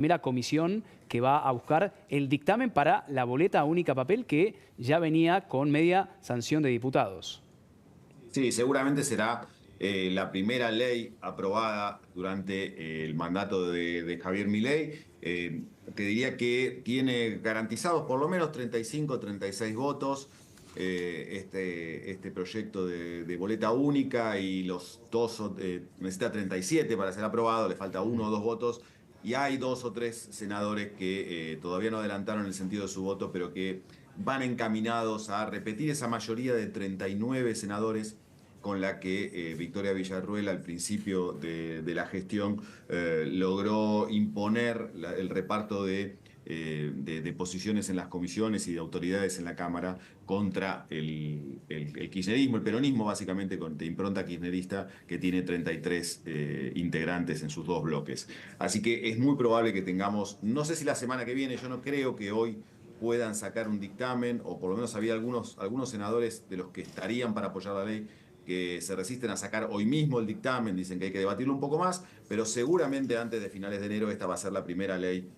primera comisión que va a buscar el dictamen para la boleta única papel que ya venía con media sanción de diputados. Sí, seguramente será la primera ley aprobada durante el mandato de Javier Milei. Te diría que tiene garantizados por lo menos 35, 36 votos este proyecto de boleta única y los dos, necesita 37 para ser aprobado, le falta uno o dos votos. Y hay dos o tres senadores que todavía no adelantaron el sentido de su voto, pero que van encaminados a repetir esa mayoría de 39 senadores con la que Victoria Villarruel al principio de la gestión logró imponer el reparto de posiciones en las comisiones y de autoridades en la Cámara contra el kirchnerismo, el peronismo básicamente de impronta kirchnerista que tiene 33 integrantes en sus dos bloques. Así que es muy probable que tengamos, no sé si la semana que viene, yo no creo que hoy puedan sacar un dictamen, o por lo menos había algunos senadores de los que estarían para apoyar la ley que se resisten a sacar hoy mismo el dictamen, dicen que hay que debatirlo un poco más, pero seguramente antes de finales de enero esta va a ser la primera ley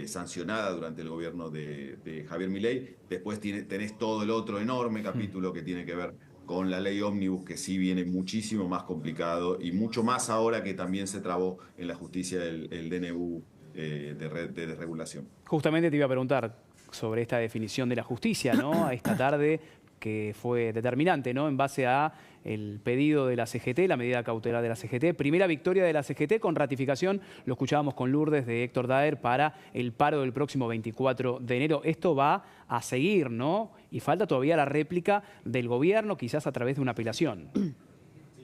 sancionada durante el gobierno de Javier Milei. Después tenés todo el otro enorme capítulo que tiene que ver con la ley ómnibus, que sí viene muchísimo más complicado y mucho más ahora que también se trabó en la justicia el DNU de desregulación. Justamente te iba a preguntar sobre esta definición de la justicia, ¿no? Esta tarde que fue determinante, ¿no? En base a el pedido de la CGT, la medida cautelar de la CGT. Primera victoria de la CGT con ratificación, lo escuchábamos con Lourdes, de Héctor Daer, para el paro del próximo 24 de enero. Esto va a seguir, ¿no? Y falta todavía la réplica del gobierno, quizás a través de una apelación.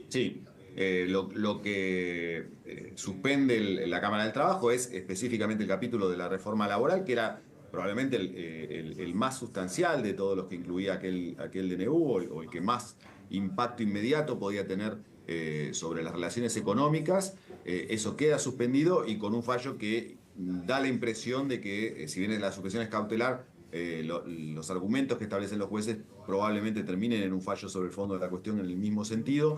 Sí. Lo que suspende la Cámara del Trabajo es específicamente el capítulo de la reforma laboral, que era probablemente el más sustancial de todos los que incluía aquel DNU, o el que más impacto inmediato podía tener sobre las relaciones económicas. Eso queda suspendido y con un fallo que da la impresión de que, si bien la suspensión es cautelar, los argumentos que establecen los jueces probablemente terminen en un fallo sobre el fondo de la cuestión en el mismo sentido.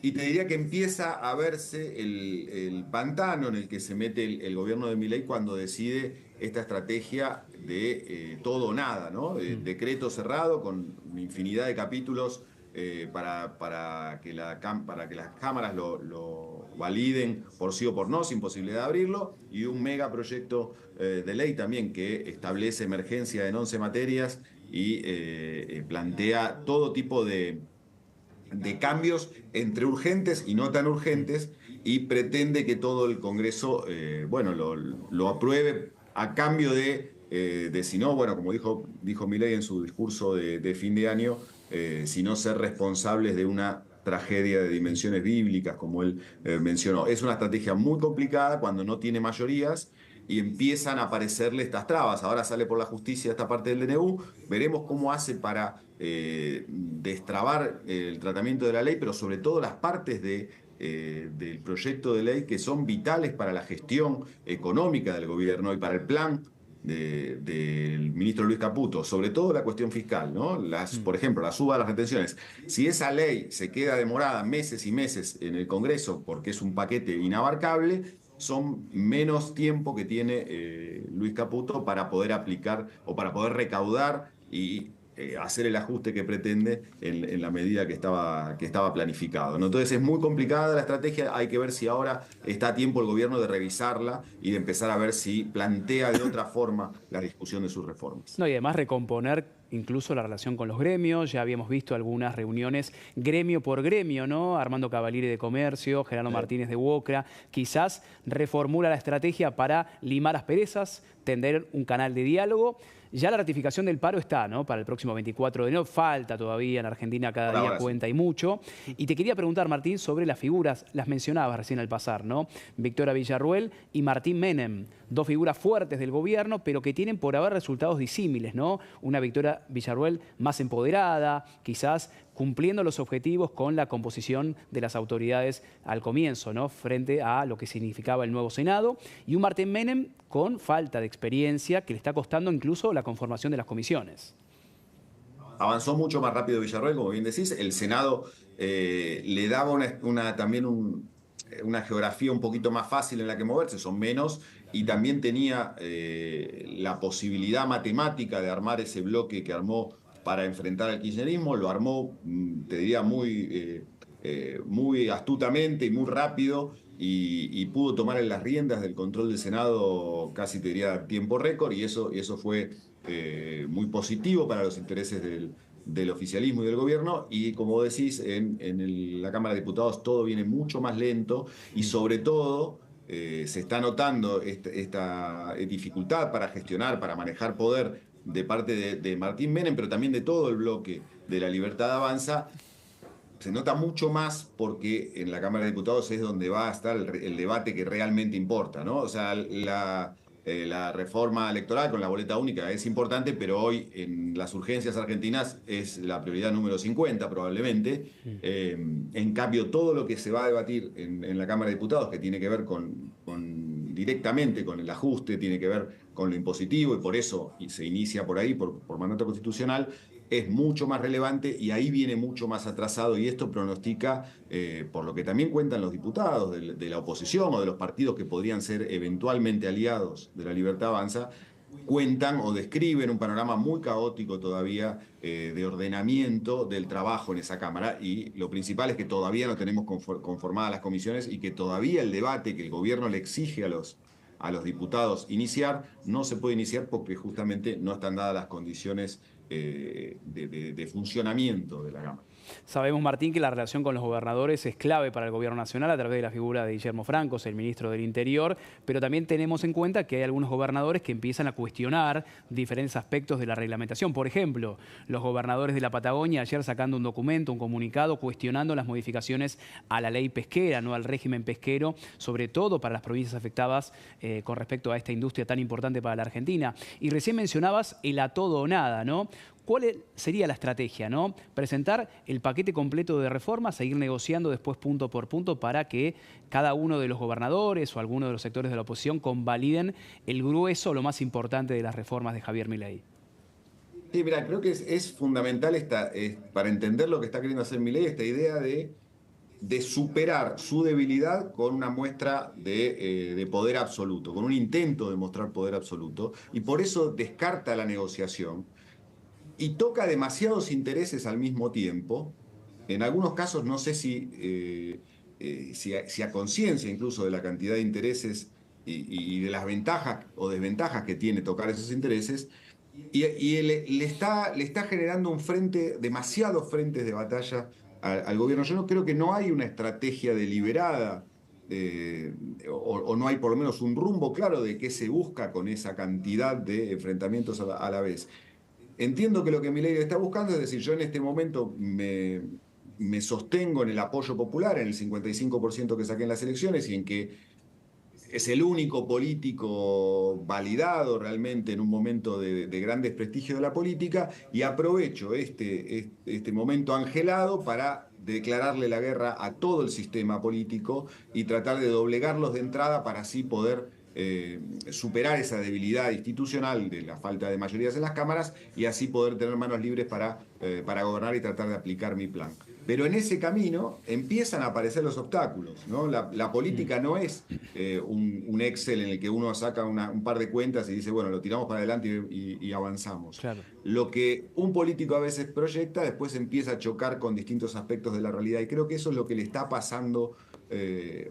Y te diría que empieza a verse el pantano en el que se mete el gobierno de Milei cuando decide esta estrategia de todo o nada, ¿no? Decreto cerrado con infinidad de capítulos para que las cámaras lo validen por sí o por no, sin posibilidad de abrirlo, y un megaproyecto de ley también que establece emergencia en 11 materias y plantea todo tipo de cambios entre urgentes y no tan urgentes, y pretende que todo el Congreso lo apruebe a cambio de si no, bueno, como dijo Milei en su discurso de fin de año, si no ser responsables de una tragedia de dimensiones bíblicas, como él mencionó. Es una estrategia muy complicada cuando no tiene mayorías y empiezan a aparecerle estas trabas. Ahora sale por la justicia esta parte del DNU, veremos cómo hace para destrabar el tratamiento de la ley, pero sobre todo las partes del proyecto de ley que son vitales para la gestión económica del gobierno y para el plan del ministro Luis Caputo, sobre todo la cuestión fiscal, ¿no? Por ejemplo, la suba de las retenciones. Si esa ley se queda demorada meses y meses en el Congreso porque es un paquete inabarcable, son menos tiempo que tiene Luis Caputo para poder aplicar o para poder recaudar y hacer el ajuste que pretende en la medida que estaba planificado, ¿no? Entonces es muy complicada la estrategia, hay que ver si ahora está a tiempo el gobierno de revisarla y de empezar a ver si plantea de otra forma la discusión de sus reformas. No, y además recomponer incluso la relación con los gremios. Ya habíamos visto algunas reuniones gremio por gremio, ¿no? Armando Cavalieri de Comercio, Gerardo Martínez de UOCRA. Quizás reformula la estrategia para limar asperezas, tender un canal de diálogo. Ya la ratificación del paro está, ¿no? Para el próximo 24 de enero. Falta todavía, en Argentina cada día cuenta y mucho. Y te quería preguntar, Martín, sobre las figuras. Las mencionabas recién al pasar, ¿no? Victoria Villarruel y Martín Menem. Dos figuras fuertes del gobierno, pero que tienen por haber resultados disímiles, ¿no? Una Victoria Villarruel más empoderada, quizás cumpliendo los objetivos con la composición de las autoridades al comienzo, ¿no? Frente a lo que significaba el nuevo Senado. Y un Martín Menem con falta de experiencia, que le está costando incluso la conformación de las comisiones. Avanzó mucho más rápido Villarroel, como bien decís. El Senado le daba también una geografía un poquito más fácil en la que moverse, son menos y también tenía la posibilidad matemática de armar ese bloque que armó para enfrentar al kirchnerismo. Lo armó, te diría, muy astutamente y muy rápido, y pudo tomar en las riendas del control del Senado casi, te diría, a tiempo récord, y eso fue muy positivo para los intereses del oficialismo y del gobierno. Y como decís, la Cámara de Diputados todo viene mucho más lento, y sobre todo se está notando esta dificultad para gestionar, para manejar poder de parte de Martín Menem, pero también de todo el bloque de La Libertad Avanza. Se nota mucho más porque en la Cámara de Diputados es donde va a estar el debate que realmente importa, ¿no? O sea, la reforma electoral con la boleta única es importante, pero hoy en las urgencias argentinas es la prioridad número 50 probablemente. En cambio, todo lo que se va a debatir en la Cámara de Diputados, que tiene que ver directamente con el ajuste, tiene que ver con lo impositivo, y por eso se inicia por ahí, por mandato constitucional, es mucho más relevante, y ahí viene mucho más atrasado, y esto pronostica, por lo que también cuentan los diputados de la oposición o de los partidos que podrían ser eventualmente aliados de La Libertad Avanza, cuentan o describen un panorama muy caótico todavía de ordenamiento del trabajo en esa Cámara, y lo principal es que todavía no tenemos conformadas las comisiones, y que todavía el debate que el gobierno le exige a los diputados iniciar no se puede iniciar porque justamente no están dadas las condiciones de funcionamiento de la Cámara. Sabemos, Martín, que la relación con los gobernadores es clave para el gobierno nacional a través de la figura de Guillermo Francos, el ministro del Interior, pero también tenemos en cuenta que hay algunos gobernadores que empiezan a cuestionar diferentes aspectos de la reglamentación. Por ejemplo, los gobernadores de la Patagonia ayer sacando un documento, un comunicado, cuestionando las modificaciones a la ley pesquera, no al régimen pesquero, sobre todo para las provincias afectadas con respecto a esta industria tan importante para la Argentina. Y recién mencionabas el a todo o nada, ¿no? ¿Cuál sería la estrategia, ¿no? Presentar el paquete completo de reformas, seguir negociando después punto por punto para que cada uno de los gobernadores o alguno de los sectores de la oposición convaliden el grueso, lo más importante de las reformas de Javier Milei. Sí, mira, creo que es fundamental para entender lo que está queriendo hacer Milei, esta idea de superar su debilidad con una muestra de poder absoluto, con un intento de mostrar poder absoluto, y por eso descarta la negociación y toca demasiados intereses al mismo tiempo. En algunos casos no sé si a conciencia incluso de la cantidad de intereses y de las ventajas o desventajas que tiene tocar esos intereses, y le está generando demasiados frentes de batalla al gobierno. Yo no creo que no hay una estrategia deliberada, o no hay por lo menos un rumbo claro de qué se busca con esa cantidad de enfrentamientos a la vez. Entiendo que lo que Milei está buscando es decir, yo en este momento me sostengo en el apoyo popular, en el 55% que saqué en las elecciones, y en que es el único político validado realmente en un momento de gran desprestigio de la política, y aprovecho este momento angelado para declararle la guerra a todo el sistema político y tratar de doblegarlos de entrada para así poder superar esa debilidad institucional de la falta de mayorías en las cámaras, y así poder tener manos libres para gobernar y tratar de aplicar mi plan. Pero en ese camino empiezan a aparecer los obstáculos, ¿no? La política no es un Excel en el que uno saca un par de cuentas y dice, bueno, lo tiramos para adelante y avanzamos. Claro. Lo que un político a veces proyecta, después empieza a chocar con distintos aspectos de la realidad, y creo que eso es lo que le está pasando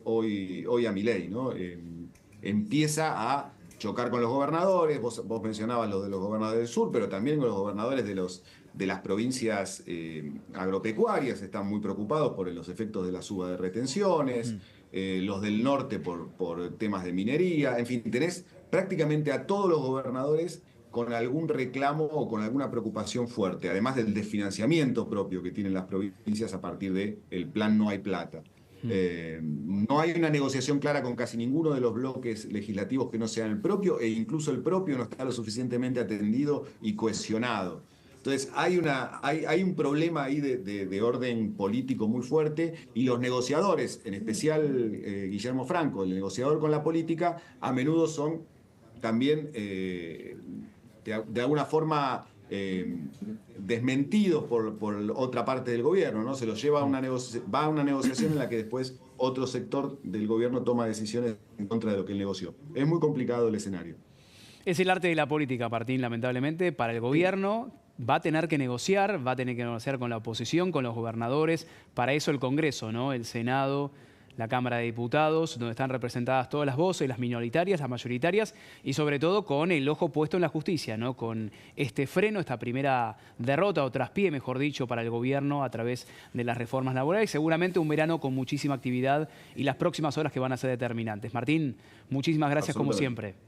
hoy a Milei, ¿no? Empieza a chocar con los gobernadores, vos mencionabas los de los gobernadores del sur, pero también con los gobernadores de las provincias agropecuarias, están muy preocupados por los efectos de la suba de retenciones, los del norte por temas de minería, en fin, tenés prácticamente a todos los gobernadores con algún reclamo o con alguna preocupación fuerte, además del desfinanciamiento propio que tienen las provincias a partir del plan No hay plata. No hay una negociación clara con casi ninguno de los bloques legislativos que no sean el propio, e incluso el propio no está lo suficientemente atendido y cohesionado. Entonces hay un problema ahí de orden político muy fuerte, y los negociadores, en especial Guillermo Franco, el negociador con la política, a menudo son también de alguna forma desmentidos por otra parte del gobierno, ¿no? Se los lleva va a una negociación en la que después otro sector del gobierno toma decisiones en contra de lo que él negoció. Es muy complicado el escenario. Es el arte de la política, Martín, lamentablemente, para el gobierno. Va a tener que negociar, va a tener que negociar con la oposición, con los gobernadores. Para eso el Congreso, ¿no? El Senado, la Cámara de Diputados, donde están representadas todas las voces, las minoritarias, las mayoritarias, y sobre todo con el ojo puesto en la justicia, ¿no? Con este freno, esta primera derrota o traspié, mejor dicho, para el gobierno a través de las reformas laborales. Seguramente un verano con muchísima actividad y las próximas horas que van a ser determinantes. Martín, muchísimas gracias como siempre.